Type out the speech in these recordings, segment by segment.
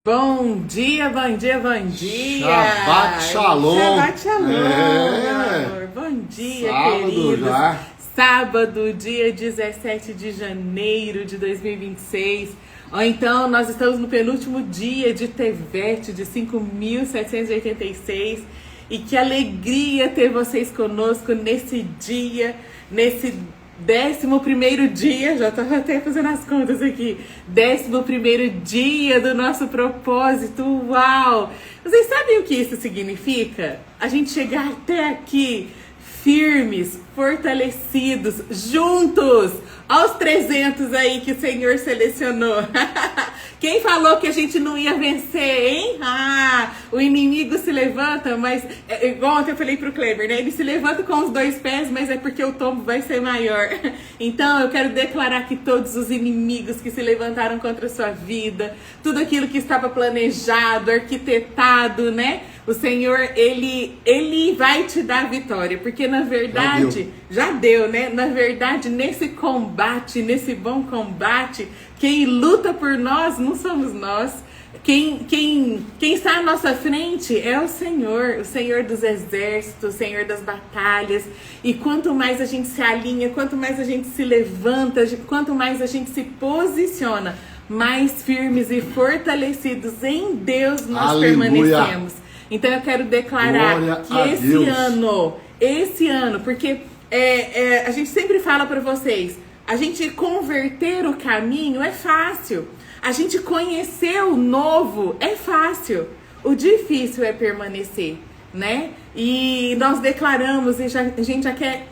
Bom dia, bom dia, bom dia! Shabbat Shalom! Shabbat Shalom, meu amor! Bom dia, Sábado queridos! já. Sábado, dia 17 de janeiro de 2026. Ou então, nós estamos no penúltimo dia de Tevet, de 5.786. E que alegria ter vocês conosco nesse dia, nesse 11º dia, já estava até fazendo as contas aqui, 11º dia do nosso propósito. Uau! Vocês sabem o que isso significa? A gente chegar até aqui firmes, fortalecidos, juntos, aos 300 aí que o Senhor selecionou. Quem falou que a gente não ia vencer, hein? O inimigo se levanta, mas igual ontem eu falei pro Kleber, né? Ele se levanta com os 2 pés, mas é porque o tombo vai ser maior. Então eu quero declarar que todos os inimigos que se levantaram contra a sua vida, tudo aquilo que estava planejado, arquitetado, né? O Senhor, ele vai te dar a vitória, porque na verdade, já deu, né? Na verdade, nesse combate, nesse bom combate, quem luta por nós não somos nós. Quem está à nossa frente é o Senhor dos exércitos, o Senhor das batalhas. E quanto mais a gente se alinha, quanto mais a gente se levanta, quanto mais a gente se posiciona, mais firmes e fortalecidos em Deus nós permanecemos. Então eu quero declarar que esse ano, porque a gente sempre fala para vocês, a gente converter o caminho é fácil, a gente conhecer o novo é fácil, o difícil é permanecer, né? E nós declaramos, e a gente já quer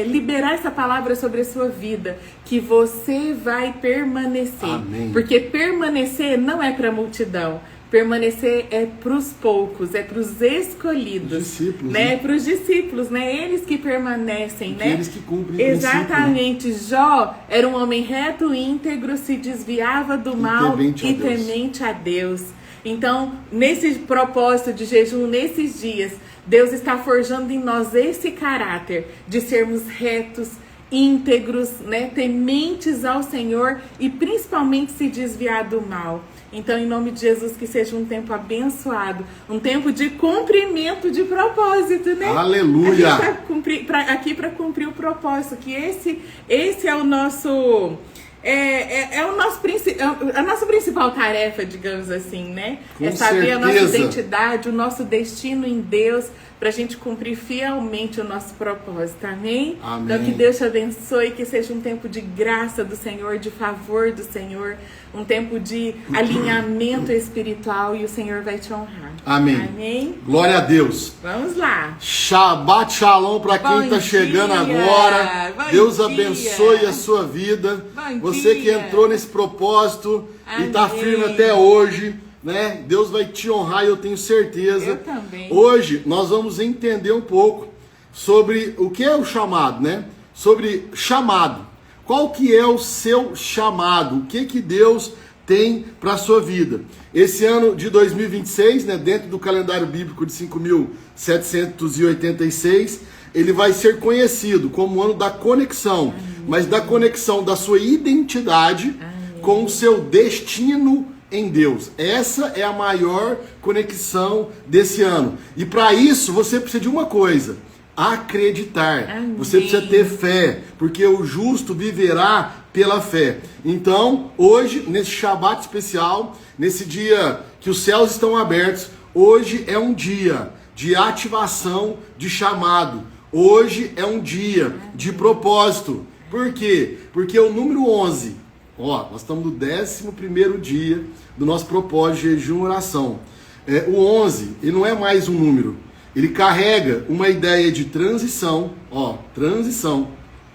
liberar essa palavra sobre a sua vida, que você vai permanecer. Amém. Porque permanecer não é para a multidão. Permanecer é para os poucos, é para os escolhidos, discípulos, né? Para os discípulos, né? Eles que permanecem, né? Eles que cumprem exatamente. Jó era um homem reto, íntegro, se desviava do mal e temente a Deus. Então, nesse propósito de jejum, nesses dias, Deus está forjando em nós esse caráter de sermos retos, íntegros, né? Tementes ao Senhor e principalmente se desviar do mal. Então, em nome de Jesus, que seja um tempo abençoado, um tempo de cumprimento de propósito, né? Aleluia! A gente está aqui para cumprir o propósito, que esse é o nosso... a nossa principal tarefa, digamos assim, né? Com saber certeza. A nossa identidade, o nosso destino em Deus, para a gente cumprir fielmente o nosso propósito, amém? Amém? Então que Deus te abençoe, que seja um tempo de graça do Senhor, de favor do Senhor, um tempo de alinhamento espiritual, e o Senhor vai te honrar. Amém. Amém? Glória a Deus. Vamos lá. Shabbat Shalom para quem está chegando agora. Deus abençoe a sua vida. Você que entrou nesse propósito e está firme até hoje, né? Deus vai te honrar, eu tenho certeza. Eu também. Hoje nós vamos entender um pouco sobre o que é o chamado, né? Sobre chamado. Qual que é o seu chamado? O que Deus tem para a sua vida? Esse ano de 2026, né, dentro do calendário bíblico de 5.786, ele vai ser conhecido como o ano da conexão, mas da conexão da sua identidade com o seu destino em Deus. Essa é a maior conexão desse ano. E para isso você precisa de uma coisa: acreditar. Amém. Você precisa ter fé, porque o justo viverá pela fé. Então, hoje, nesse Shabat especial, nesse dia que os céus estão abertos, hoje é um dia de ativação de chamado. Hoje é um dia de propósito. Por quê? Porque o número 11, nós estamos no 11º dia do nosso propósito de jejum e oração. O 11, ele não é mais um número. Ele carrega uma ideia de transição, transição,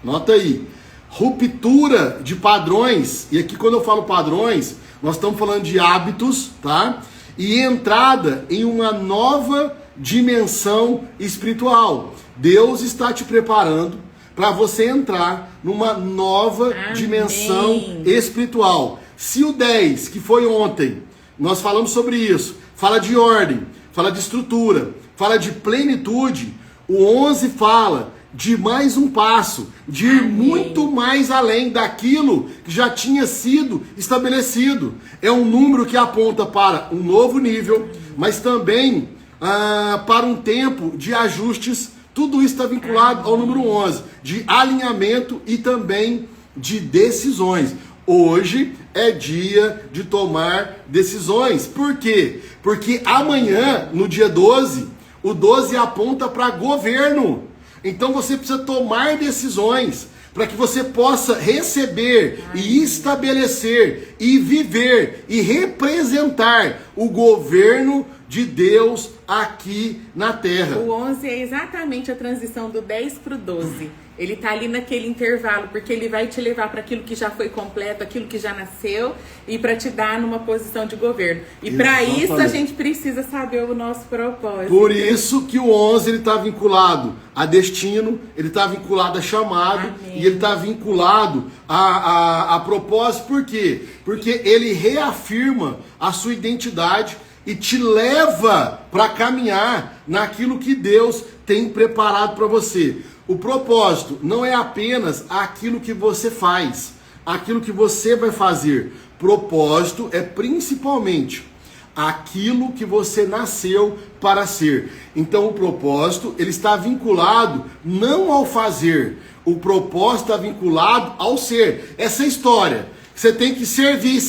nota aí, ruptura de padrões, e aqui quando eu falo padrões, nós estamos falando de hábitos, tá? E entrada em uma nova dimensão espiritual. Deus está te preparando para você entrar numa nova dimensão espiritual. Se o 10, que foi ontem, nós falamos sobre isso, fala de ordem, fala de estrutura, fala de plenitude, o 11 fala de mais um passo, de ir muito mais além daquilo que já tinha sido estabelecido. É um número que aponta para um novo nível, mas também para um tempo de ajustes. Tudo isso está vinculado ao número 11, de alinhamento e também de decisões. Hoje é dia de tomar decisões. Por quê? Porque amanhã, no dia 12, o 12 aponta para governo. Então você precisa tomar decisões para que você possa receber e estabelecer e viver e representar o governo de Deus aqui na Terra. O 11 é exatamente a transição do 10 para o 12. Ele está ali naquele intervalo, porque ele vai te levar para aquilo que já foi completo, aquilo que já nasceu, e para te dar numa posição de governo. E para isso a gente precisa saber o nosso propósito. Por isso que o 11 ele está vinculado a destino, ele está vinculado a chamado, Amém. E ele está vinculado a propósito. Por quê? Porque ele reafirma a sua identidade e te leva para caminhar naquilo que Deus tem preparado para você. O propósito não é apenas aquilo que você faz, aquilo que você vai fazer. Propósito é principalmente aquilo que você nasceu para ser. Então o propósito, ele está vinculado não ao fazer. O propósito está vinculado ao ser. Essa história. Você tem que servir,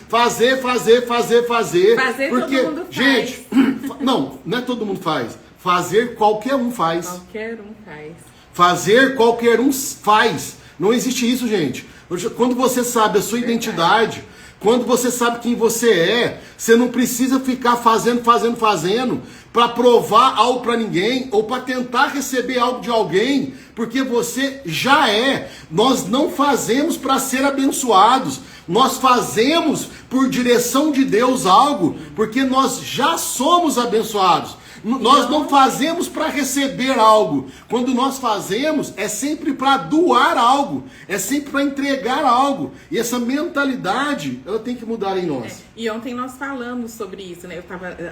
fazer. Fazer porque, todo mundo faz. gente, não é todo mundo faz. Fazer qualquer um faz. Qualquer um faz. Fazer qualquer um faz. Não existe isso, gente. Quando você sabe a sua identidade, quando você sabe quem você é, você não precisa ficar fazendo para provar algo para ninguém ou para tentar receber algo de alguém, porque você já é. Nós não fazemos para ser abençoados. Nós fazemos por direção de Deus algo, porque nós já somos abençoados. Nós não fazemos para receber algo. Quando nós fazemos, é sempre para doar algo. É sempre para entregar algo. E essa mentalidade, ela tem que mudar em nós. E ontem nós falamos sobre isso, né?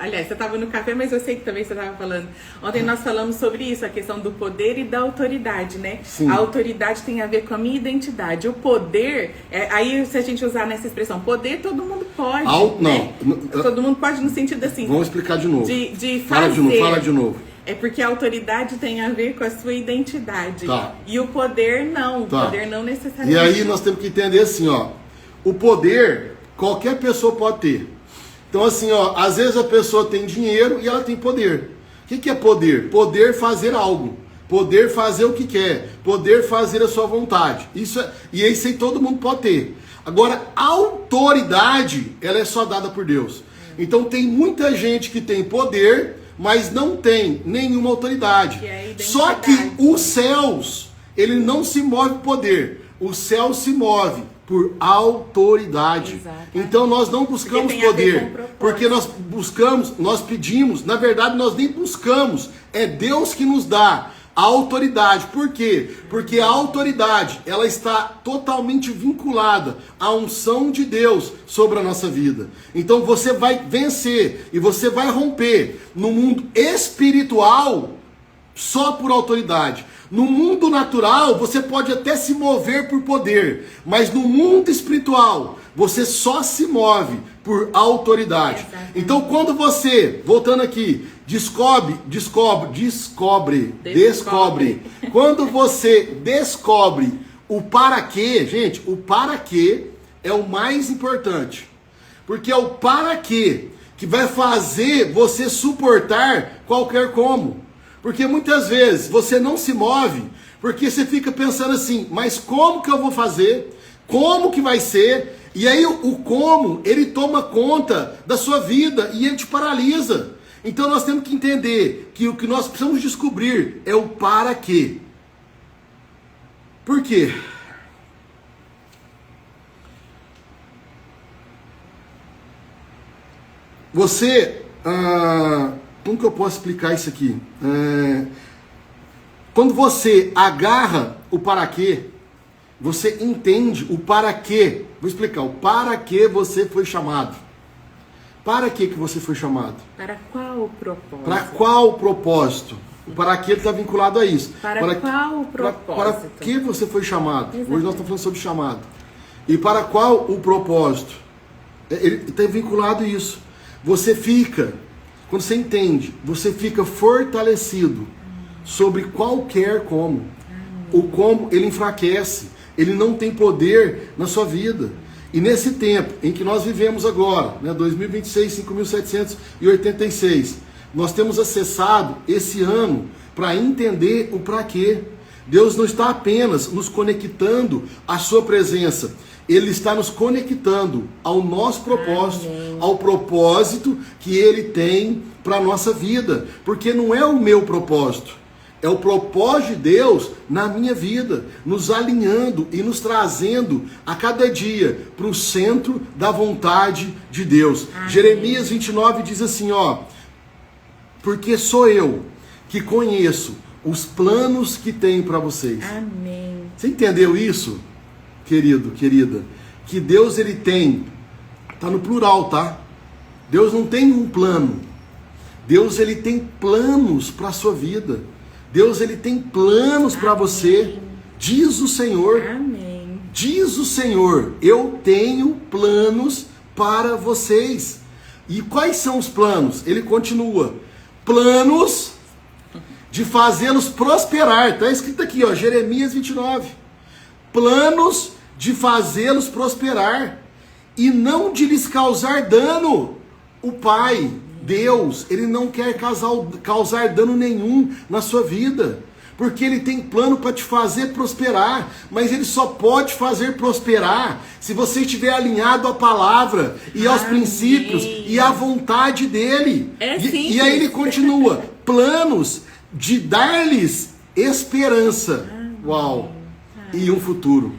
Aliás, você estava no café, mas eu sei que também você estava falando. Ontem nós falamos sobre isso, a questão do poder e da autoridade, né? Sim. A autoridade tem a ver com a minha identidade. O poder, aí se a gente usar nessa expressão, poder todo mundo pode, né? Todo mundo pode no sentido assim. Vamos explicar de novo. De fazer. Fala de novo. É porque a autoridade tem a ver com a sua identidade. Tá. E o poder não. Tá. O poder não necessariamente. E aí nós temos que entender assim, ó. O poder, qualquer pessoa pode ter. Então assim, ó, às vezes a pessoa tem dinheiro e ela tem poder. O que é poder? Poder fazer algo. Poder fazer o que quer. Poder fazer a sua vontade. Isso aí todo mundo pode ter. Agora, a autoridade, ela é só dada por Deus. Então tem muita gente que tem poder, mas não tem nenhuma autoridade. Só que os céus, ele não se move por poder. O céu se move por autoridade. Exatamente. Então nós não buscamos poder, porque nós pedimos, na verdade nós nem buscamos, é Deus que nos dá a autoridade. Por quê? Porque a autoridade, ela está totalmente vinculada à unção de Deus sobre a nossa vida. Então você vai vencer e você vai romper no mundo espiritual só por autoridade. No mundo natural, você pode até se mover por poder, mas no mundo espiritual, você só se move por autoridade. Exatamente. Então quando você, voltando aqui, descobre. Quando você descobre o para quê, gente, o para quê é o mais importante. Porque é o para quê que vai fazer você suportar qualquer como. Porque muitas vezes você não se move porque você fica pensando assim, mas como que eu vou fazer? Como que vai ser? E aí o como, ele toma conta da sua vida e ele te paralisa. Então nós temos que entender que o que nós precisamos descobrir é o para quê. Por quê? Você, como que eu posso explicar isso aqui? Quando você agarra o para quê, você entende o para quê. Vou explicar, o para que você foi chamado. Para que você foi chamado? Para qual propósito? Para qual propósito? Para que ele está vinculado a isso. Para qual o propósito? Para que você foi chamado? Exatamente. Hoje nós estamos falando sobre chamado. E para qual o propósito? Ele está vinculado a isso. Você fica, quando você entende, você fica fortalecido sobre qualquer como. O como ele enfraquece, ele não tem poder na sua vida. E nesse tempo em que nós vivemos agora, né, 2026, 5.786, nós temos acessado esse ano para entender o para quê. Deus não está apenas nos conectando à sua presença, Ele está nos conectando ao nosso propósito, ao propósito que Ele tem para a nossa vida. Porque não é o meu propósito, é o propósito de Deus na minha vida, nos alinhando e nos trazendo a cada dia para o centro da vontade de Deus. Amém. Jeremias 29 diz assim, porque sou eu que conheço os planos que tenho para vocês. Amém. Você entendeu isso, querido, querida? Que Deus, ele tem, tá no plural, tá? Deus não tem um plano. Deus, ele tem planos para a sua vida. Deus, ele tem planos para você. Diz o Senhor. Amém. Diz o Senhor, eu tenho planos para vocês. E quais são os planos? Ele continua. Planos de fazê-los prosperar. Está escrito aqui, Jeremias 29. Planos de fazê-los prosperar e não de lhes causar dano. O Pai, Deus, Ele não quer causar dano nenhum na sua vida, porque Ele tem plano para te fazer prosperar, mas Ele só pode fazer prosperar se você estiver alinhado à palavra e aos princípios e à vontade dEle. E aí Ele continua, planos de dar-lhes esperança. Uau! E um futuro.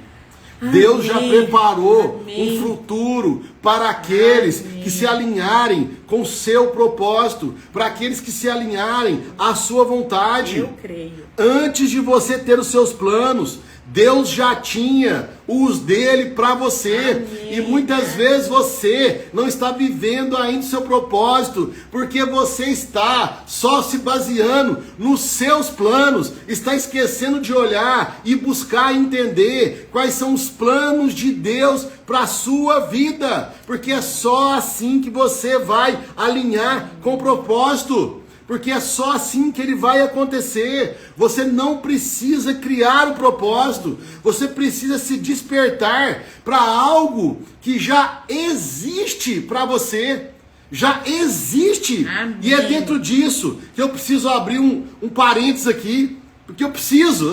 Deus já preparou um futuro para aqueles que se alinharem com o seu propósito, para aqueles que se alinharem à sua vontade. Eu creio. Antes de você ter os seus planos, Deus já tinha os dele para você. E muitas vezes você não está vivendo ainda o seu propósito, porque você está só se baseando nos seus planos, está esquecendo de olhar e buscar entender quais são os planos de Deus para a sua vida, porque é só assim que você vai alinhar com o propósito. Porque é só assim que ele vai acontecer. Você não precisa criar o propósito. Você precisa se despertar para algo que já existe para você. Já existe. Amém. E é dentro disso que eu preciso abrir um parênteses aqui. Porque eu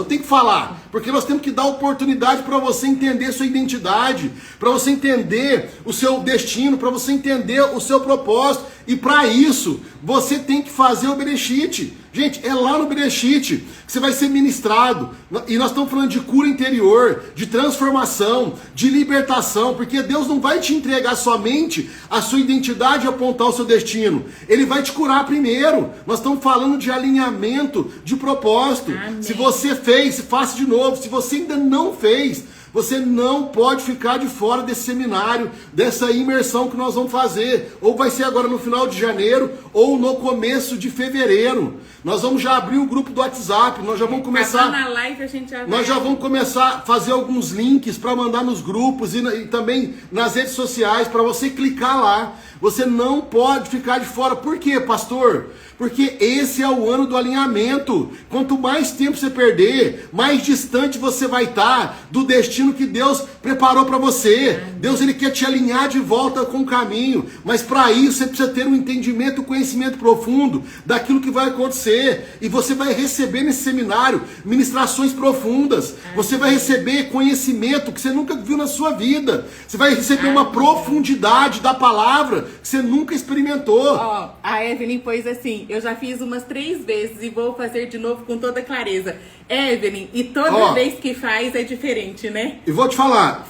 tenho que falar. Porque nós temos que dar oportunidade para você entender sua identidade, para você entender o seu destino, para você entender o seu propósito. E para isso, você tem que fazer o Bereshit. Gente, é lá no Bereshit que você vai ser ministrado. E nós estamos falando de cura interior, de transformação, de libertação. Porque Deus não vai te entregar somente a sua identidade e apontar o seu destino. Ele vai te curar primeiro. Nós estamos falando de alinhamento, de propósito. Amém. Se você fez, faça de novo. Se você ainda não fez, você não pode ficar de fora desse seminário, dessa imersão que nós vamos fazer. Ou vai ser agora no final de janeiro, ou no começo de fevereiro. Nós vamos já abrir o grupo do WhatsApp, nós já vamos começar... Na live a gente já vai... Nós já vamos começar a fazer alguns links para mandar nos grupos e também nas redes sociais, para você clicar lá. Você não pode ficar de fora. Por quê, pastor? Porque esse é o ano do alinhamento. Quanto mais tempo você perder, mais distante você vai estar do destino que Deus preparou para você. Deus, ele quer te alinhar de volta com o caminho. Mas para isso você precisa ter um entendimento, um conhecimento profundo daquilo que vai acontecer. E você vai receber nesse seminário ministrações profundas. Você vai receber conhecimento que você nunca viu na sua vida. Você vai receber uma profundidade da palavra que você nunca experimentou. A Evelyn pôs assim, eu já fiz umas 3 vezes e vou fazer de novo com toda clareza. Evelyn, e toda vez que faz é diferente, né? E vou te falar,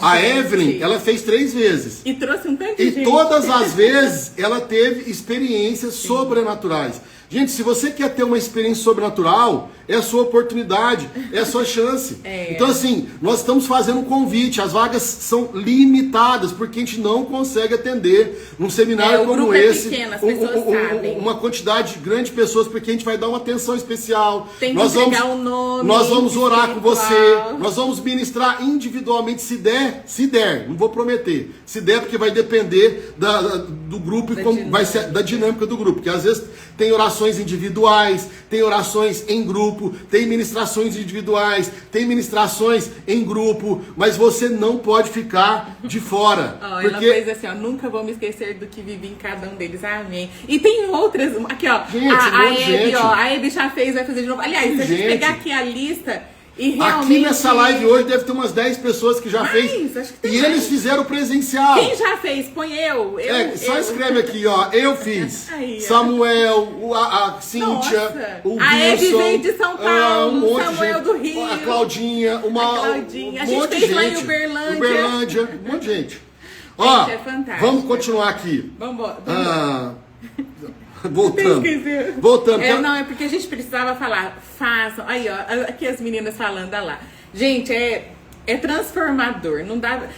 a Evelyn, ela fez 3 vezes. E trouxe um tanto de gente. E todas as vezes ela teve experiências sobrenaturais. Gente, se você quer ter uma experiência sobrenatural, é a sua oportunidade, é a sua chance. Então assim, nós estamos fazendo um convite, as vagas são limitadas, porque a gente não consegue atender num seminário como esse, pequeno, as pessoas sabem. uma quantidade grande de pessoas, porque a gente vai dar uma atenção especial. Tem que entregar um nome. Nós vamos orar com você, espiritual. nós vamos ministrar individualmente, se der, não vou prometer, se der, porque vai depender do grupo e como vai ser da dinâmica do grupo, porque às vezes tem orações individuais, tem orações em grupo, tem ministrações individuais, tem ministrações em grupo, mas você não pode ficar de fora. Porque... Ela fez assim, ó, nunca vou me esquecer do que vivi em cada um deles, amém. E tem outras, aqui ó, gente, a Hebe já fez, vai fazer de novo. Aliás, se a gente pegar aqui a lista... E realmente... Aqui nessa live hoje deve ter umas 10 pessoas que já fez. Acho que tem e mais. eles fizeram presencial. Quem já fez? Põe eu. Só escreve aqui, ó. Eu fiz. Aí, Samuel, a Cíntia, Nossa. o A Hebe Wilson, veio de São Paulo, um monte Samuel de gente, do Rio. a Claudinha, A Claudinha. A gente monte de fez lá em gente. Uberlândia. Um monte de gente. Ó, é fantástico. vamos continuar aqui. Vamos. Voltando. Não, é porque a gente precisava falar. Façam. Aí, ó. Aqui as meninas falando, olha lá. Gente, é transformador.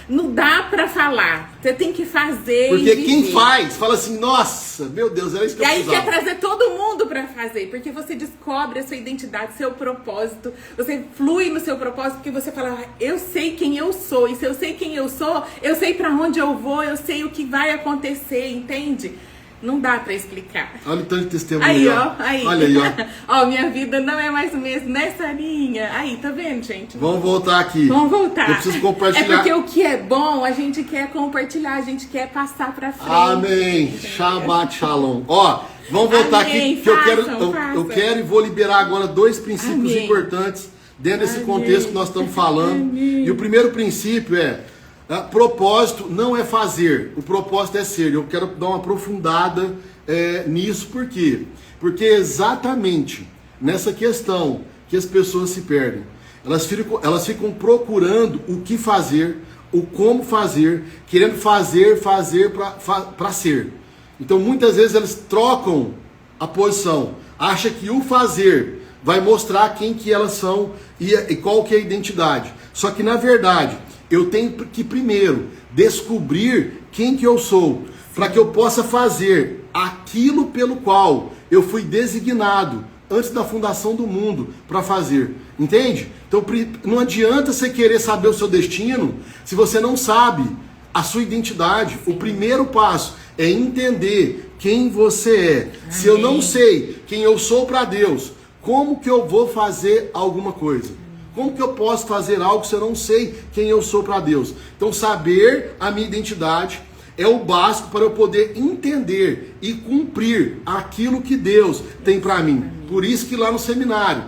Não dá pra falar. Você tem que fazer. Porque quem faz, fala assim, nossa, meu Deus, era isso que eu precisava. E aí quer trazer todo mundo pra fazer. Porque você descobre a sua identidade, seu propósito. Você flui no seu propósito, porque você fala, eu sei quem eu sou. E se eu sei quem eu sou, eu sei pra onde eu vou, eu sei o que vai acontecer, entende? Não dá pra explicar. Olha o tanto de testemunho. Aí, ó. Aí. Olha aí, ó. Ó, minha vida não é mais o mesmo nessa linha. Aí, tá vendo, gente? Vamos voltar aqui. Vamos voltar. Eu preciso compartilhar. É porque o que é bom, a gente quer compartilhar, a gente quer passar pra frente. Amém. Shabbat Shalom. Ó, vamos voltar Amém. aqui, que eu quero e vou liberar agora 2 princípios importantes dentro desse contexto que nós estamos falando. Amém. E o primeiro princípio é... propósito não é fazer, o propósito é ser. Eu quero dar uma aprofundada nisso, por quê? Porque é exatamente nessa questão que as pessoas se perdem. Elas ficam procurando o que fazer, o como fazer, querendo fazer para ser. Então muitas vezes elas trocam a posição, acha que o fazer vai mostrar quem que elas são e qual que é a identidade. Só que na verdade eu tenho que primeiro descobrir quem que eu sou, para que eu possa fazer aquilo pelo qual eu fui designado antes da fundação do mundo para fazer. Entende? Então não adianta você querer saber o seu destino se você não sabe a sua identidade. O primeiro passo é entender quem você é. Amém. Se eu não sei quem eu sou para Deus, como que eu vou fazer alguma coisa? Como que eu posso fazer algo se eu não sei quem eu sou para Deus? Então, saber a minha identidade é o básico para eu poder entender e cumprir aquilo que Deus tem para mim. Por isso que lá no seminário,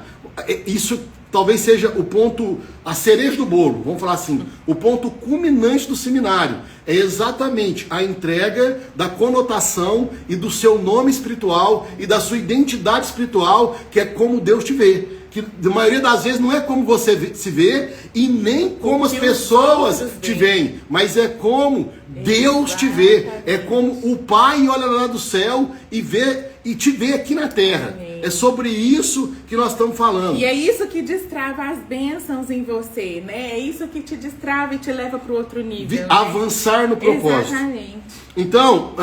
isso talvez seja o ponto, a cereja do bolo, vamos falar assim, o ponto culminante do seminário. É exatamente a entrega da conotação e do seu nome espiritual e da sua identidade espiritual, que é como Deus te vê. Que na maioria das vezes não é como você se vê e nem como as pessoas te veem, mas é como Deus te vê. É como o Pai olha lá do céu e vê e te vê aqui na terra. Amém. É sobre isso que nós estamos falando. E é isso que destrava as bênçãos em você, né? É isso que te destrava e te leva para o outro nível. Né? Avançar no propósito. Exatamente. Então,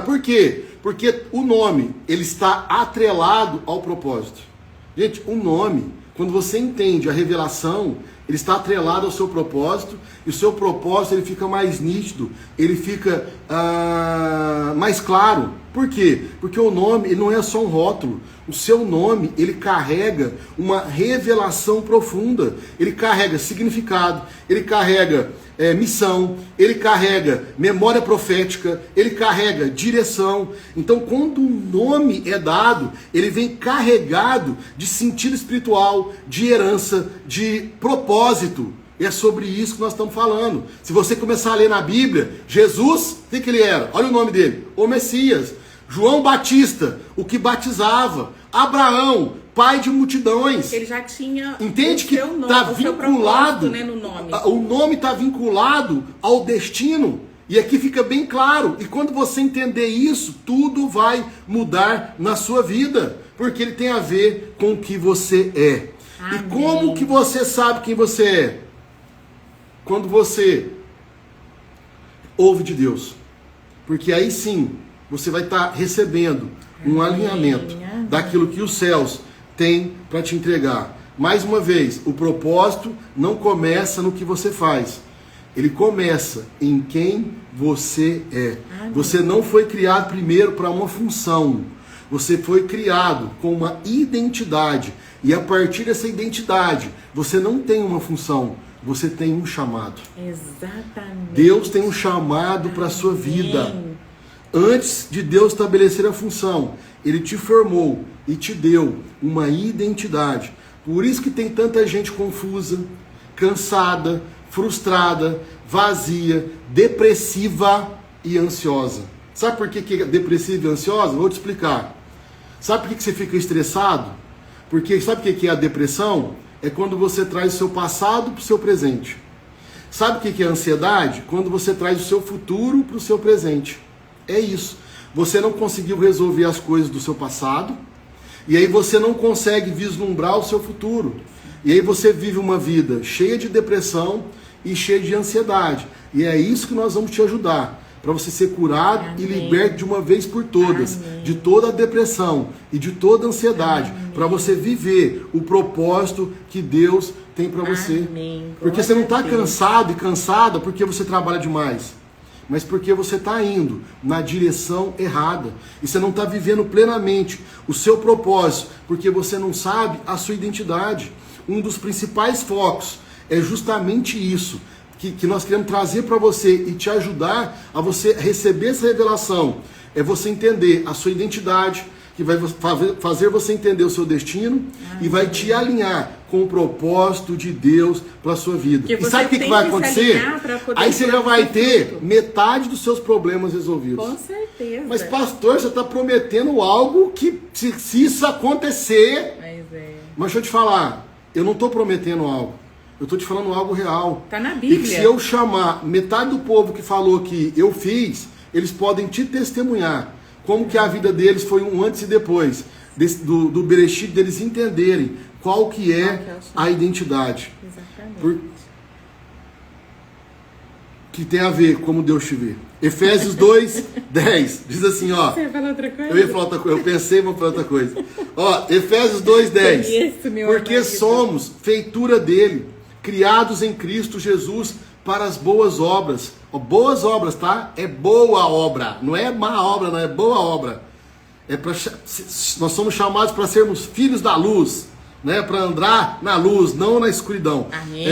por quê? Porque o nome, ele está atrelado ao propósito. Gente, o nome, quando você entende a revelação, ele está atrelado ao seu propósito, e o seu propósito ele fica mais nítido, ele fica mais claro. Por quê? Porque o nome ele não é só um rótulo. O seu nome, ele carrega uma revelação profunda. Ele carrega significado, ele carrega missão, ele carrega memória profética, ele carrega direção. Então, quando o nome é dado, ele vem carregado de sentido espiritual, de herança, de propósito. E é sobre isso que nós estamos falando. Se você começar a ler na Bíblia, Jesus, o que ele era? Olha o nome dele, o Messias. João Batista, o que batizava. Abraão, pai de multidões. Ele já tinha. Entende que está vinculado, né, no nome. O nome está vinculado ao destino. E aqui fica bem claro. E quando você entender isso, tudo vai mudar na sua vida. Porque ele tem a ver com o que você é. Amém. E como que você sabe quem você é? Quando você ouve de Deus. Porque aí sim, você vai estar recebendo um alinhamento daquilo que os céus têm para te entregar. Mais uma vez, o propósito não começa no que você faz. Ele começa em quem você é. Você não foi criado primeiro para uma função. Você foi criado com uma identidade. E a partir dessa identidade, você não tem uma função, você tem um chamado. Exatamente. Deus tem um chamado para a sua vida. Antes de Deus estabelecer a função, Ele te formou e te deu uma identidade. Por isso que tem tanta gente confusa, cansada, frustrada, vazia, depressiva e ansiosa. Sabe por que é depressiva e ansiosa? Vou te explicar. Sabe por que você fica estressado? Porque sabe o que é a depressão? É quando você traz o seu passado para o seu presente. Sabe o que é a ansiedade? Quando você traz o seu futuro para o seu presente. É isso. Você não conseguiu resolver as coisas do seu passado, e aí você não consegue vislumbrar o seu futuro. E aí você vive uma vida cheia de depressão e cheia de ansiedade. E é isso que nós vamos te ajudar, para você ser curado e liberto de uma vez por todas, de toda a depressão e de toda a ansiedade, para você viver o propósito que Deus tem para você. Porque você não está cansado e cansada porque você trabalha demais, mas porque você está indo na direção errada. E você não está vivendo plenamente o seu propósito, porque você não sabe a sua identidade. Um dos principais focos é justamente isso, que nós queremos trazer para você e te ajudar a você receber essa revelação. É você entender a sua identidade, que vai fazer você entender o seu destino e vai te alinhar com o propósito de Deus para a sua vida. E sabe o que vai acontecer? Aí você já vai ter metade dos seus problemas resolvidos. Com certeza. Mas pastor, você está prometendo algo que se isso acontecer... Mas deixa eu te falar, eu não estou prometendo algo. Eu estou te falando algo real. Está na Bíblia. E que se eu chamar metade do povo que falou que eu fiz, eles podem te testemunhar como que a vida deles foi um antes e depois, do Bereshit, deles entenderem qual que é a identidade. Exatamente. Que tem a ver como Deus te vê. Efésios 2, 10. Diz assim, ó. Você ia falar outra coisa? Eu ia falar outra coisa, eu pensei, vou falar outra coisa. Ó, Efésios 2, 10. Porque somos feitura dele, criados em Cristo Jesus para as boas obras. Ó, boas obras, tá? É boa obra. Não é má obra, não é boa obra. Nós somos chamados para sermos filhos da luz, né? Para andar na luz, não na escuridão. Amém.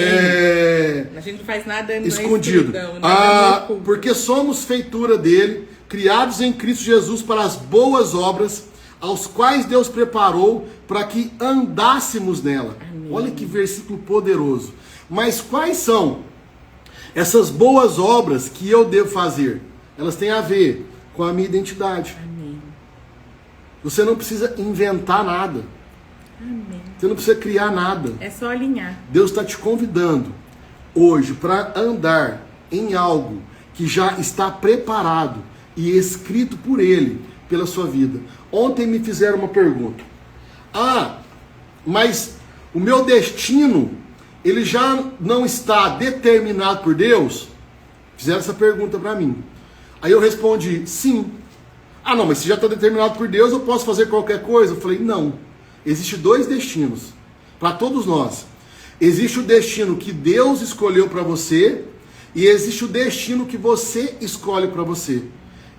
A gente não faz nada escondido. Na escuridão. Porque somos feitura dele, criados em Cristo Jesus para as boas obras, aos quais Deus preparou para que andássemos nela. Amém. Olha que versículo poderoso. Mas quais são essas boas obras que eu devo fazer? Elas têm a ver com a minha identidade. Amém. Você não precisa inventar nada. Amém. Você não precisa criar nada. É só alinhar. Deus está te convidando hoje para andar em algo que já está preparado e escrito por Ele, pela sua vida. Ontem me fizeram uma pergunta. Mas o meu destino, ele já não está determinado por Deus? Fizeram essa pergunta para mim. Aí eu respondi, sim. Não, mas se já está determinado por Deus, eu posso fazer qualquer coisa? Eu falei, não. Existem dois destinos para todos nós. Existe o destino que Deus escolheu para você e existe o destino que você escolhe para você.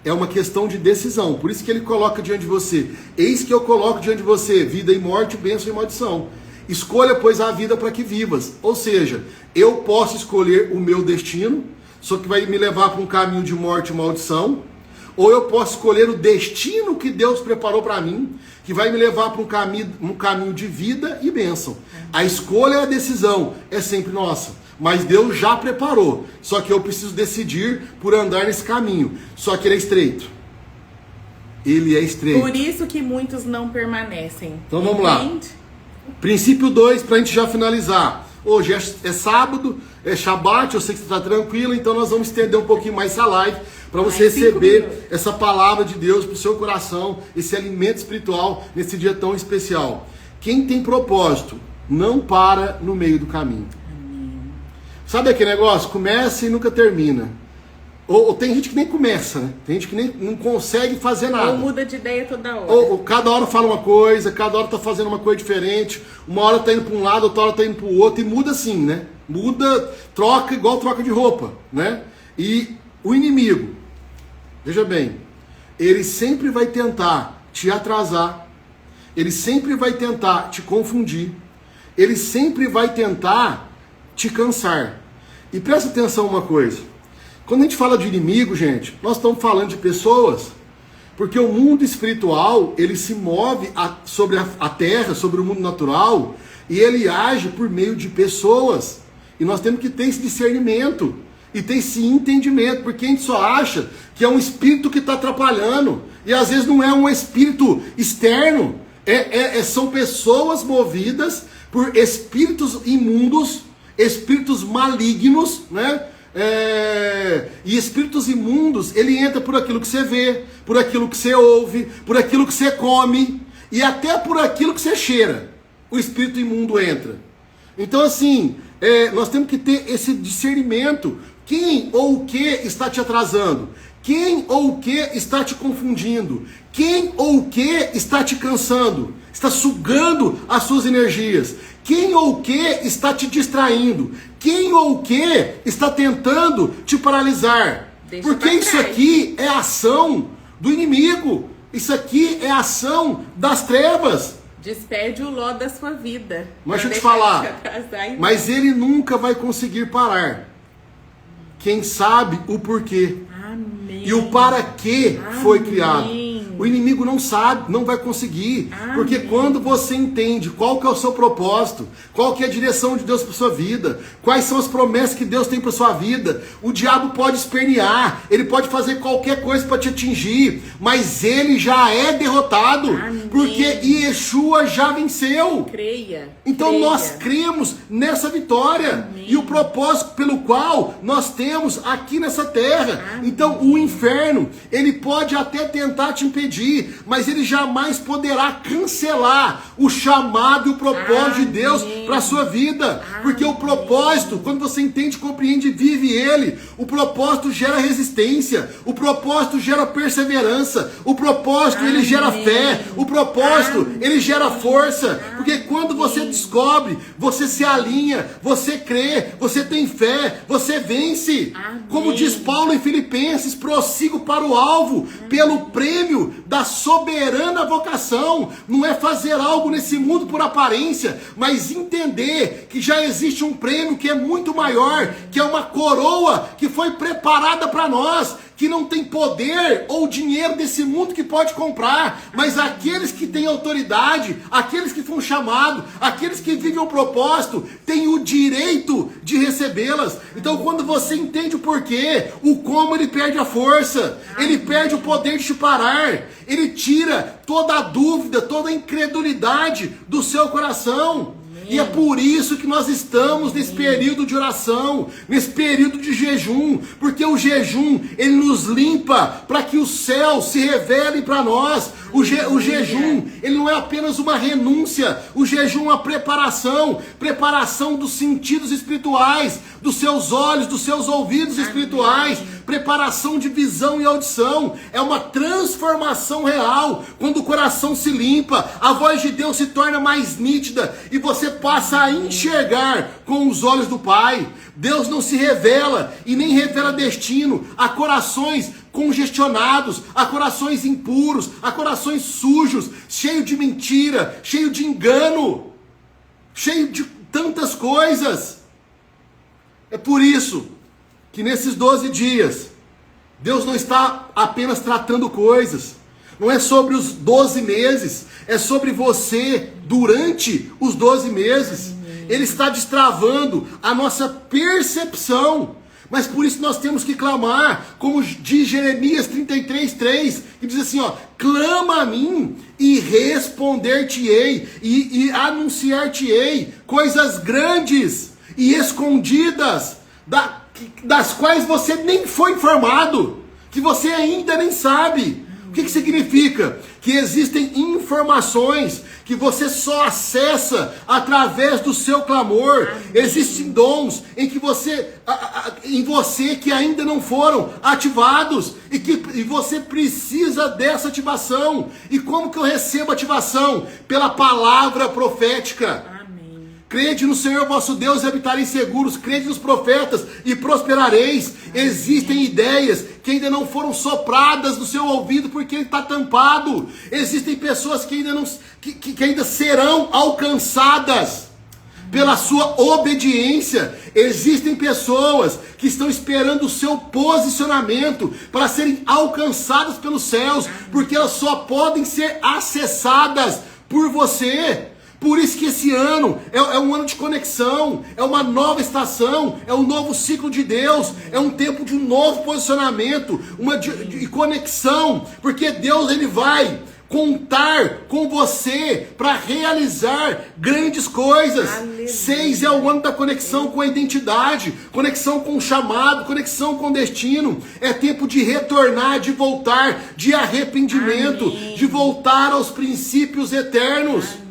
É uma questão de decisão. Por isso que ele coloca diante de você. Eis que eu coloco diante de você vida e morte, bênção e maldição. Escolha, pois, a vida para que vivas. Ou seja, eu posso escolher o meu destino, só que vai me levar para um caminho de morte e maldição. Ou eu posso escolher o destino que Deus preparou para mim, que vai me levar para um caminho de vida e bênção. A escolha e a decisão é sempre nossa. Mas Deus já preparou. Só que eu preciso decidir por andar nesse caminho. Só que ele é estreito. Ele é estreito. Por isso que muitos não permanecem. Então vamos lá. Princípio 2, para a gente já finalizar. Hoje é sábado, é Shabat, eu sei que você está tranquilo, então nós vamos estender um pouquinho mais essa live, para você 5 receber minutos. essa palavra de Deus para o seu coração, esse alimento espiritual nesse dia tão especial. Quem tem propósito não para no meio do caminho. Sabe aquele negócio? Começa e nunca termina. Ou tem gente que nem começa, né? Tem gente que nem não consegue fazer nada. Ou muda de ideia toda hora. Ou cada hora fala uma coisa, cada hora tá fazendo uma coisa diferente. Uma hora tá indo para um lado, outra hora tá indo para o outro. E muda assim, né? Muda, troca igual troca de roupa, né? E o inimigo, veja bem, ele sempre vai tentar te atrasar. Ele sempre vai tentar te confundir. Ele sempre vai tentar te cansar. E presta atenção uma coisa. Quando a gente fala de inimigo, gente, nós estamos falando de pessoas, porque o mundo espiritual, ele se move sobre a terra, sobre o mundo natural, e ele age por meio de pessoas. E nós temos que ter esse discernimento e ter esse entendimento, porque a gente só acha que é um espírito que está atrapalhando, e às vezes não é um espírito externo, são pessoas movidas por espíritos imundos, espíritos malignos, né? E espíritos imundos, ele entra por aquilo que você vê, por aquilo que você ouve, por aquilo que você come e até por aquilo que você cheira. O espírito imundo entra. Então assim, nós temos que ter esse discernimento. Quem ou o que está te atrasando? Quem ou o que está te confundindo? Quem ou o que está te cansando? Está sugando as suas energias? Quem ou o que está te distraindo? Quem ou o que está tentando te paralisar? Porque isso aqui é ação do inimigo. Isso aqui é ação das trevas. Despede o ló da sua vida. Mas deixa eu te falar, mas ele nunca vai conseguir parar. Quem sabe o porquê. Amém. E o para quê foi criado. O inimigo não sabe, não vai conseguir. Amém. Porque quando você entende qual que é o seu propósito, qual que é a direção de Deus para sua vida, quais são as promessas que Deus tem para sua vida, o diabo pode espernear, ele pode fazer qualquer coisa para te atingir, mas ele já é derrotado. Amém. Porque Yeshua já venceu. Creia. Então creia. nós cremos nessa vitória. Amém. E o propósito pelo qual nós temos aqui nessa terra. Amém. Então o inferno, ele pode até tentar te impedir, mas ele jamais poderá cancelar o chamado e o propósito de Deus para a sua vida. Porque o propósito, quando você entende, compreende e vive ele, o propósito gera resistência, o propósito gera perseverança, o propósito ele gera fé, o propósito ele gera força. Porque quando você descobre, você se alinha, você crê, você tem fé, você vence. Como diz Paulo em Filipenses, prossigo para o alvo, pelo prêmio da soberana vocação. Não é fazer algo nesse mundo por aparência, mas entender que já existe um prêmio que é muito maior, que é uma coroa que foi preparada para nós, que não tem poder ou dinheiro desse mundo que pode comprar, mas aqueles que têm autoridade, aqueles que foram chamados, aqueles que vivem o propósito, têm o direito de recebê-las. Então quando você entende o porquê, o como, ele perde a força, ele perde o poder de te parar, ele tira toda a dúvida, toda a incredulidade do seu coração. E é por isso que nós estamos nesse período de oração, nesse período de jejum, porque o jejum, ele nos limpa para que o céu se revele para nós. O jejum, ele não é apenas uma renúncia, o jejum é uma preparação dos sentidos espirituais, dos seus olhos, dos seus ouvidos espirituais, preparação de visão e audição, é uma transformação real. Quando o coração se limpa, a voz de Deus se torna mais nítida e você passa a enxergar com os olhos do Pai. Deus não se revela e nem revela destino a corações congestionados, a corações impuros, a corações sujos, cheio de mentira, cheio de engano, cheio de tantas coisas. É por isso que nesses 12 dias, Deus não está apenas tratando coisas, não é sobre os 12 meses, é sobre você durante os 12 meses. Ele está destravando a nossa percepção. Mas por isso nós temos que clamar, como diz Jeremias 33:3, que diz assim, clama a mim e responder-te-ei, e anunciar-te-ei coisas grandes e escondidas, das quais você nem foi informado, que você ainda nem sabe. O que significa? Que existem informações que você só acessa através do seu clamor. Amém. Existem dons em você que ainda não foram ativados e você precisa dessa ativação. E como que eu recebo ativação? Pela palavra profética. Crede no Senhor vosso Deus e habitareis seguros. Crede nos profetas e prosperareis. Existem ideias que ainda não foram sopradas no seu ouvido porque ele está tampado. Existem pessoas que ainda serão alcançadas pela sua obediência. Existem pessoas que estão esperando o seu posicionamento para serem alcançadas pelos céus, porque elas só podem ser acessadas por você. Por isso que esse ano é um ano de conexão, é uma nova estação, é um novo ciclo de Deus, é um tempo de um novo posicionamento, de conexão, porque Deus ele vai contar com você para realizar grandes coisas. Aleluia. 6 é o ano da conexão com a identidade, conexão com o chamado, conexão com o destino. É tempo de retornar, de voltar, de arrependimento, amém, de voltar aos princípios eternos. Amém.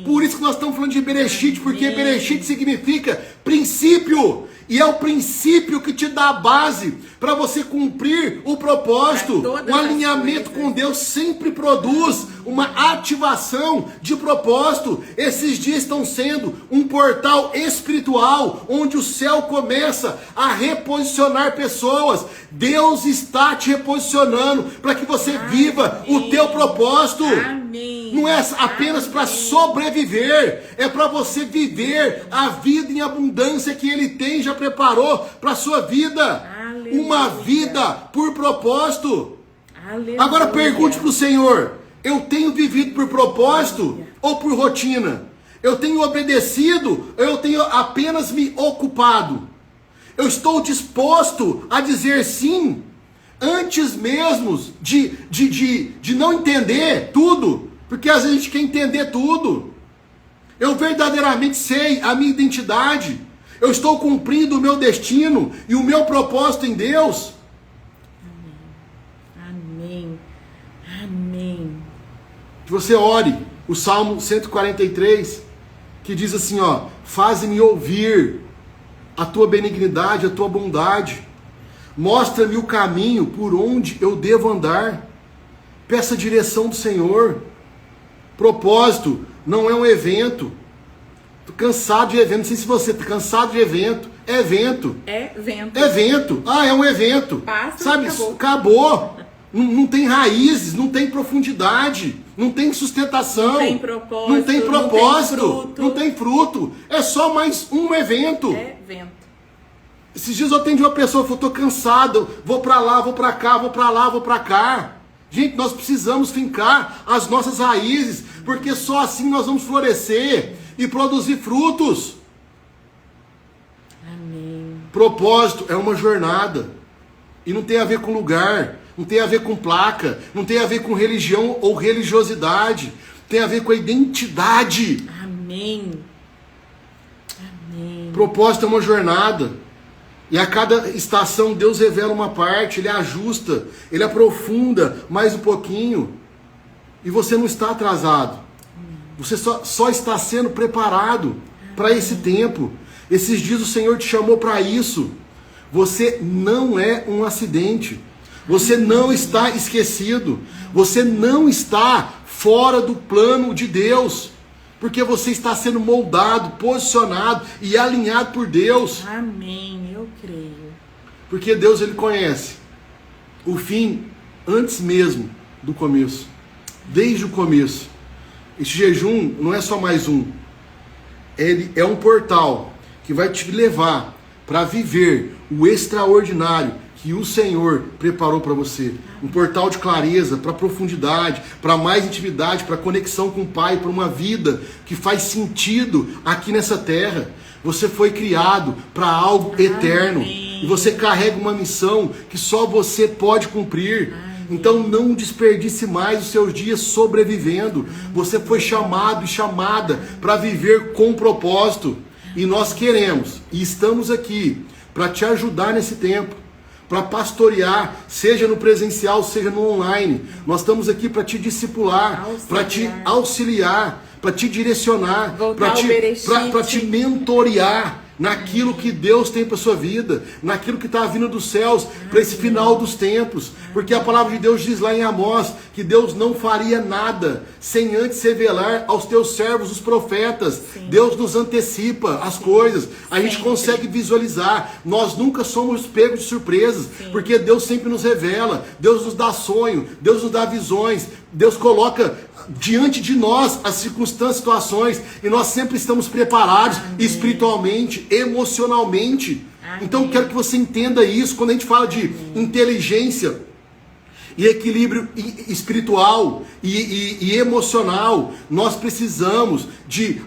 Por isso que nós estamos falando de Bereshit, porque Bereshit significa princípio. E é o princípio que te dá a base para você cumprir o propósito. O alinhamento com Deus sempre produz uma ativação de propósito. Esses dias estão sendo um portal espiritual, onde o céu começa a reposicionar pessoas. Deus está te reposicionando para que você viva o teu propósito. Amém. Não é apenas para sobreviver, é para você viver a vida em abundância que Ele tem, já preparou para a sua vida. Aleluia. Uma vida por propósito. Aleluia. Agora pergunte para o Senhor, eu tenho vivido por propósito, aleluia, ou por rotina? Eu tenho obedecido ou eu tenho apenas me ocupado? Eu estou disposto a dizer sim, antes mesmo de não entender tudo, porque às vezes a gente quer entender tudo. Eu verdadeiramente sei a minha identidade. Eu estou cumprindo o meu destino e o meu propósito em Deus. Amém. Amém. Que você ore o Salmo 143, que diz assim, ó: faze-me ouvir a tua benignidade, a tua bondade. Mostra-me o caminho por onde eu devo andar. Peça a direção do Senhor. Propósito não é um evento. Tô cansado de evento. Não sei se você tá cansado de evento. É evento. É evento. Evento. Ah, é um evento. Passa, sabe? Acabou. Não tem raízes, não tem profundidade, não tem sustentação. Não tem propósito. Não tem propósito. Não tem fruto. É só mais um evento. É evento. Esses dias eu atendi uma pessoa e falou: tô cansado, vou pra lá, vou pra cá, vou pra lá, vou pra cá. Gente, nós precisamos fincar as nossas raízes, porque só assim nós vamos florescer e produzir frutos. Amém. Propósito é uma jornada. E não tem a ver com lugar, não tem a ver com placa, não tem a ver com religião ou religiosidade. Tem a ver com a identidade. Amém. Amém. Propósito é uma jornada. E a cada estação Deus revela uma parte, Ele ajusta, Ele aprofunda mais um pouquinho. E você não está atrasado. Você só está sendo preparado para esse tempo. Esses dias o Senhor te chamou para isso. Você não é um acidente. Você não está esquecido. Você não está fora do plano de Deus. Porque você está sendo moldado, posicionado e alinhado por Deus. Amém, eu creio. Porque Deus, Ele conhece o fim antes mesmo do começo. Desde o começo. Este jejum não é só mais um. Ele é um portal que vai te levar para viver o extraordinário que o Senhor preparou para você. Um portal de clareza, para profundidade, para mais intimidade, para conexão com o Pai, para uma vida que faz sentido aqui nessa terra. Você foi criado para algo eterno. E você carrega uma missão que só você pode cumprir. Então não desperdice mais os seus dias sobrevivendo. Você foi chamado e chamada para viver com propósito. E nós queremos, e estamos aqui, para te ajudar nesse tempo. para pastorear, seja no presencial, seja no online. Nós estamos aqui para te discipular, para te auxiliar, para te direcionar, para te mentorear naquilo que Deus tem para sua vida, naquilo que está vindo dos céus, para esse final dos tempos. Porque a palavra de Deus diz lá em Amós que Deus não faria nada sem antes revelar aos teus servos, os profetas. Sim. Deus nos antecipa as coisas, a gente consegue visualizar. Nós nunca somos pegos de surpresas, porque Deus sempre nos revela, Deus nos dá sonho, Deus nos dá visões, Deus coloca diante de nós as circunstâncias, situações, e nós sempre estamos preparados espiritualmente, emocionalmente. Então quero que você entenda isso. Quando a gente fala de inteligência e equilíbrio espiritual e emocional, nós precisamos de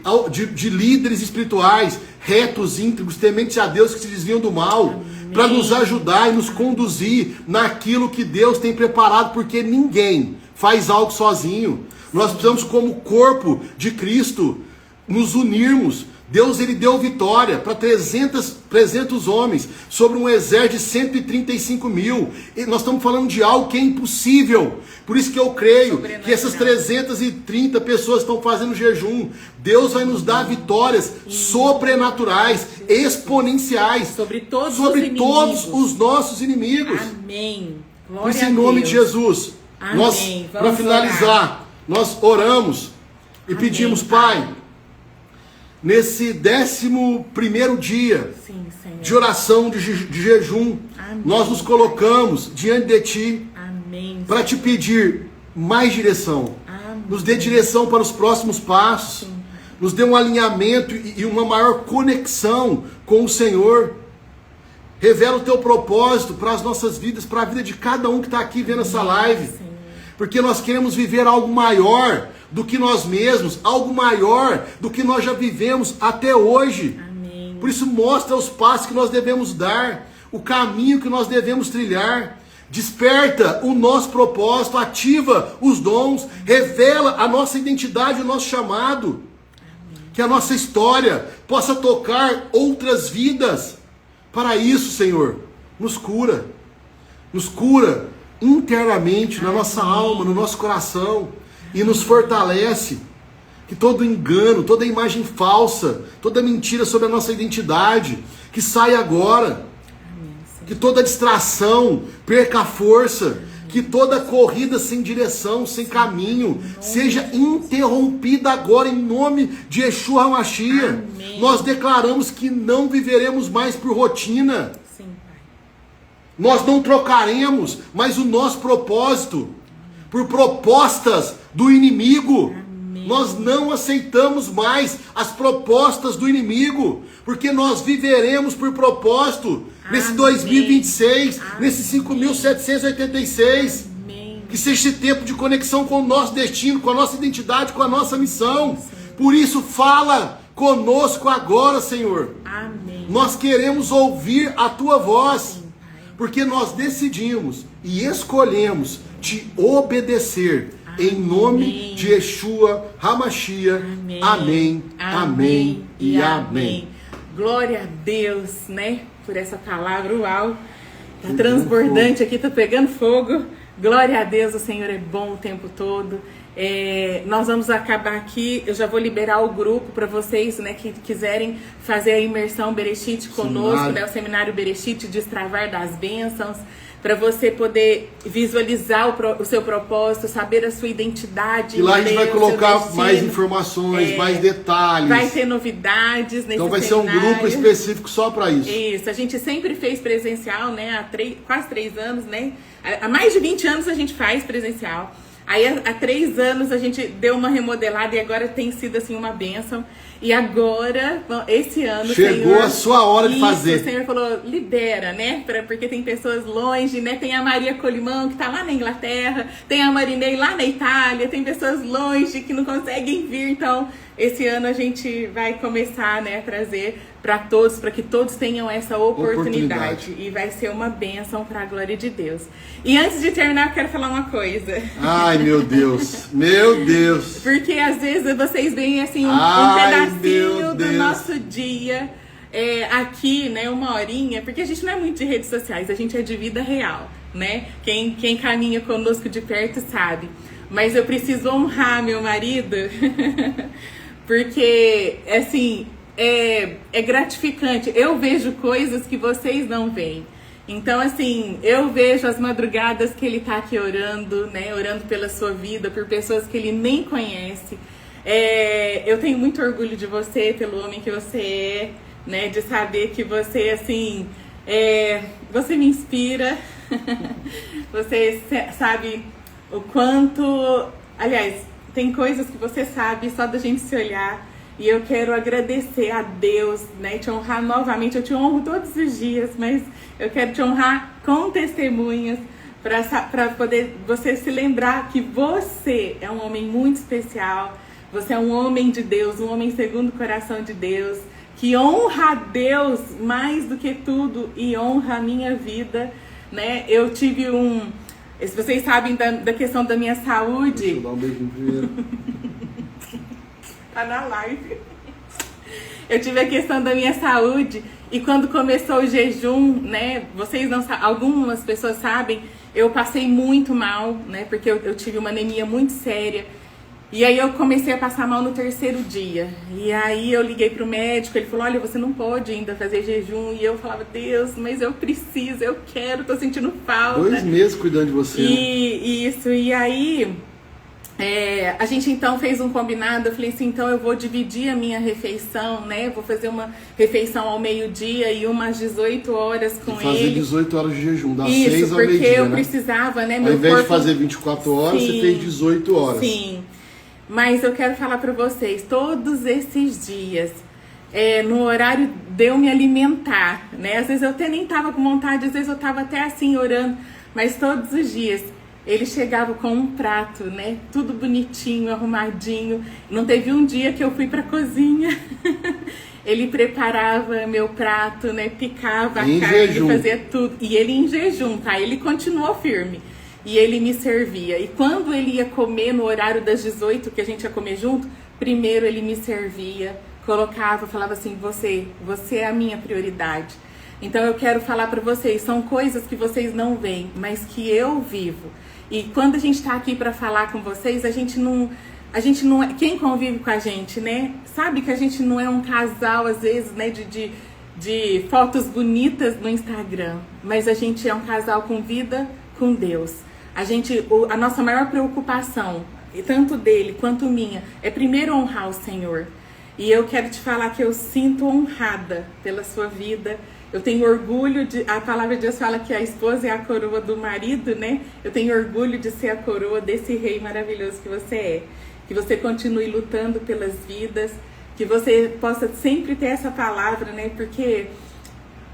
líderes espirituais retos, íntegros, tementes a Deus, que se desviam do mal, para nos ajudar e nos conduzir naquilo que Deus tem preparado, porque ninguém faz algo sozinho. Nós precisamos, como corpo de Cristo, nos unirmos. Deus, ele deu vitória para 300 homens sobre um exército de 135 mil. E nós estamos falando de algo que é impossível. Por isso que eu creio que essas 330 pessoas estão fazendo jejum. Deus vai nos dar vitórias sobrenaturais, exponenciais, sobre todos os nossos inimigos. Amém. Glória Por isso, em nome de Jesus, nós, para finalizar, nós oramos e pedimos, Pai, nesse 11º dia de oração, de jejum, nós nos colocamos diante de Ti para Te pedir mais direção. Nos dê direção para os próximos passos, nos dê um alinhamento e uma maior conexão com o Senhor. Revela o Teu propósito para as nossas vidas, para a vida de cada um que está aqui vendo essa live. Porque nós queremos viver algo maior do que nós mesmos, algo maior do que nós já vivemos até hoje. Amém. Por isso, mostra os passos que nós devemos dar, o caminho que nós devemos trilhar. Desperta o nosso propósito, ativa os dons, revela a nossa identidade, o nosso chamado. Amém. Que a nossa história possa tocar outras vidas. Para isso, Senhor, nos cura internamente, na nossa alma, no nosso coração, e nos fortalece. Que todo engano, toda imagem falsa, toda mentira sobre a nossa identidade, que saia agora. Que toda distração perca a força, que toda corrida sem direção, sem caminho, seja interrompida agora em nome de Yeshua HaMashiach. Nós declaramos que não viveremos mais por rotina. Nós não trocaremos mais o nosso propósito por propostas do inimigo. Nós não aceitamos mais as propostas do inimigo, porque nós viveremos por propósito nesse 2026, nesse 5.786. Que seja esse tempo de conexão com o nosso destino, com a nossa identidade, com a nossa missão. Por isso, fala conosco agora, Senhor. Nós queremos ouvir a Tua voz. Porque nós decidimos e escolhemos te obedecer. Em nome de Yeshua HaMashiach. Amém, amém e amém. Glória a Deus, né? Por essa palavra, uau. Tá transbordante aqui, tá pegando fogo. Glória a Deus, o Senhor é bom o tempo todo. Nós vamos acabar aqui, eu já vou liberar o grupo para vocês, né, que quiserem fazer a imersão Bereshit conosco, né, o seminário Bereshit, Destravar das Bênçãos, para você poder visualizar o seu propósito, saber a sua identidade. E lá a gente vai colocar mais informações, mais detalhes. Vai ter novidades nesse Então vai seminário. ser um grupo específico só para isso. Isso, a gente sempre fez presencial, né, há quase 3 anos, né, há mais de 20 anos a gente faz presencial. Aí há 3 anos a gente deu uma remodelada e agora tem sido assim uma bênção. E agora, esse ano, chegou Senhor, a sua hora de fazer. O Senhor falou, libera, né? Porque tem pessoas longe, né? Tem a Maria Colimão, que tá lá na Inglaterra, tem a Marinei lá na Itália, tem pessoas longe que não conseguem vir. Então, esse ano a gente vai começar, né, a trazer para todos, para que todos tenham essa oportunidade. E vai ser uma bênção para a glória de Deus. E antes de terminar, eu quero falar uma coisa. Ai, meu Deus, meu Deus. Porque às vezes vocês veem assim um pedacinho do nosso dia. aqui, né, uma horinha, porque a gente não é muito de redes sociais, a gente é de vida real, né? Quem caminha conosco de perto sabe. Mas eu preciso honrar meu marido, porque, assim, é gratificante. Eu vejo coisas que vocês não veem. Então, assim, eu vejo as madrugadas que ele tá aqui orando, né? Orando pela sua vida, por pessoas que ele nem conhece. Eu tenho muito orgulho de você, pelo homem que você é, né? De saber que você, assim, você me inspira. Você sabe o quanto... Aliás, tem coisas que você sabe só da gente se olhar. E eu quero agradecer a Deus, né? Te honrar novamente. Eu te honro todos os dias, mas eu quero te honrar com testemunhas para poder você se lembrar que você é um homem muito especial. Você é um homem de Deus, um homem segundo o coração de Deus, que honra a Deus mais do que tudo e honra a minha vida, né? Eu tive se vocês sabem da questão da minha saúde... Deixa eu dar um beijinho primeiro. Tá na live. Eu tive a questão da minha saúde e quando começou o jejum, né? Vocês não sabem, algumas pessoas sabem, eu passei muito mal, né? Porque eu tive uma anemia muito séria. E aí eu comecei a passar mal no 3º dia. E aí eu liguei pro médico, ele falou, olha, você não pode ainda fazer jejum. E eu falava, Deus, mas eu preciso, eu quero, tô sentindo falta. 2 meses cuidando de você. E aí... a gente então fez um combinado, eu falei assim, então eu vou dividir a minha refeição, né? Vou fazer uma refeição ao meio-dia e umas 18 horas com ele. Fazer 18 horas de jejum, das Isso, 6 ao meio-dia, porque eu né? precisava, né? Ao invés de fazer 24 horas, Sim, você fez 18 horas. Sim, mas eu quero falar pra vocês, todos esses dias, no horário de eu me alimentar, né? Às vezes eu até nem tava com vontade, às vezes eu tava até assim orando, mas todos os dias... Ele chegava com um prato, né? Tudo bonitinho, arrumadinho. Não teve um dia que eu fui pra cozinha. Ele preparava meu prato, né? Picava a carne, jejum. Fazia tudo. E ele em jejum, tá? Ele continuou firme. E ele me servia. E quando ele ia comer no horário das 18, que a gente ia comer junto, primeiro ele me servia, colocava, falava assim, você é a minha prioridade. Então eu quero falar pra vocês, são coisas que vocês não veem, mas que eu vivo. E quando a gente tá aqui pra falar com vocês, a gente não é, quem convive com a gente, né? Sabe que a gente não é um casal, às vezes, né, de fotos bonitas no Instagram, mas a gente é um casal com vida com Deus. A nossa maior preocupação, tanto dele quanto minha, é primeiro honrar o Senhor. E eu quero te falar que eu sinto honrada pela sua vida. Eu tenho orgulho a palavra de Deus fala que a esposa é a coroa do marido, né? Eu tenho orgulho de ser a coroa desse rei maravilhoso que você é. Que você continue lutando pelas vidas, que você possa sempre ter essa palavra, né? Porque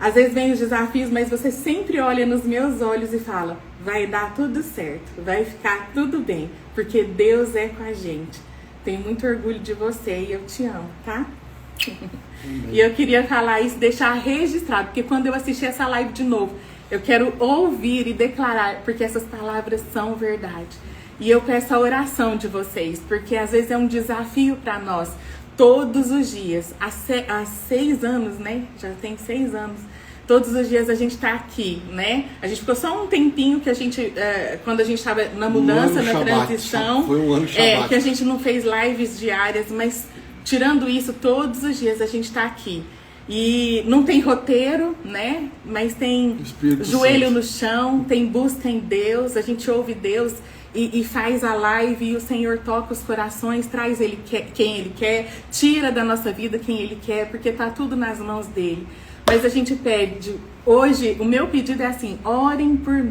às vezes vem os desafios, mas você sempre olha nos meus olhos e fala, vai dar tudo certo, vai ficar tudo bem, porque Deus é com a gente. Tenho muito orgulho de você e eu te amo, tá? E eu queria falar isso, deixar registrado, porque quando eu assistir essa live de novo, eu quero ouvir e declarar, porque essas palavras são verdade. E eu peço a oração de vocês, porque às vezes é um desafio para nós, todos os dias. Há 6 anos, né? Já tem 6 anos. Todos os dias a gente tá aqui, né? A gente ficou só um tempinho que a gente, quando a gente estava na mudança, na transição, foi um ano Shabat. Que a gente não fez lives diárias, mas tirando isso, todos os dias a gente tá aqui. E não tem roteiro, né? Mas tem joelho no chão, tem busca em Deus, a gente ouve Deus e faz a live e o Senhor toca os corações, traz quem Ele quer, tira da nossa vida quem Ele quer, porque tá tudo nas mãos dEle. Mas a gente pede, hoje, o meu pedido é assim, orem por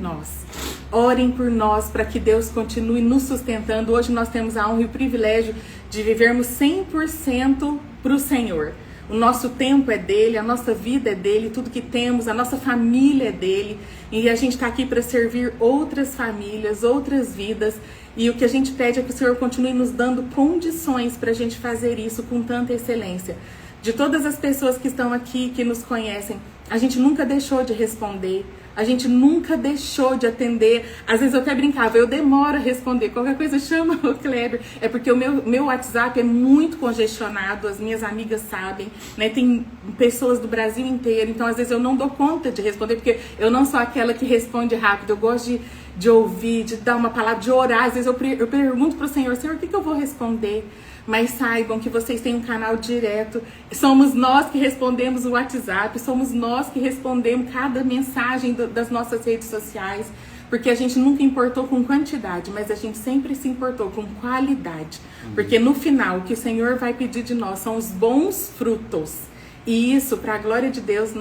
nós para que Deus continue nos sustentando. Hoje nós temos a honra e o privilégio de vivermos 100% para o Senhor. O nosso tempo é dele, a nossa vida é dele, tudo que temos, a nossa família é dele. E a gente está aqui para servir outras famílias, outras vidas. E o que a gente pede é que o Senhor continue nos dando condições para a gente fazer isso com tanta excelência. De todas as pessoas que estão aqui, que nos conhecem, a gente nunca deixou de responder. A gente nunca deixou de atender. Às vezes eu até brincava, eu demoro a responder. Qualquer coisa chama o Kleber. É porque o meu WhatsApp é muito congestionado, as minhas amigas sabem, né? Tem pessoas do Brasil inteiro, então às vezes eu não dou conta de responder, porque eu não sou aquela que responde rápido. Eu gosto de ouvir, de dar uma palavra, de orar. Às vezes eu pergunto pro Senhor, o que eu vou responder? Mas saibam que vocês têm um canal direto. Somos nós que respondemos o WhatsApp, somos nós que respondemos cada mensagem das nossas redes sociais, porque a gente nunca importou com quantidade, mas a gente sempre se importou com qualidade. Porque no final, o que o Senhor vai pedir de nós são os bons frutos. E isso, para a glória de Deus,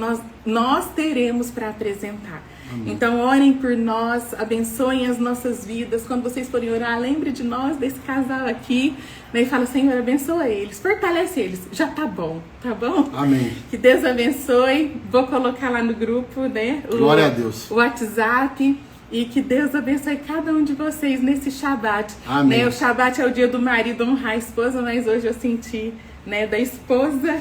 nós teremos para apresentar. Então, orem por nós, abençoem as nossas vidas. Quando vocês forem orar, lembre de nós, desse casal aqui, né? E fala, Senhor, abençoa eles, fortalece eles. Já tá bom, tá bom? Amém. Que Deus abençoe. Vou colocar lá no grupo, né? Glória a Deus. O WhatsApp. E que Deus abençoe cada um de vocês nesse Shabat. Amém. Né? O Shabat é o dia do marido honrar a esposa, mas hoje eu senti, né, da esposa.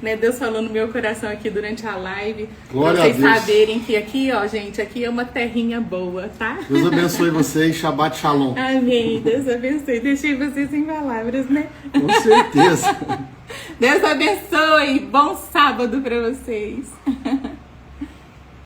Né, Deus falou no meu coração aqui durante a live. Glória pra vocês a Deus. saberem que aqui, ó, gente, aqui é uma terrinha boa, tá? Deus abençoe vocês. Shabbat Shalom. Amém. Deus abençoe. Deixei vocês em palavras, né? Com certeza. Deus abençoe. Bom sábado pra vocês.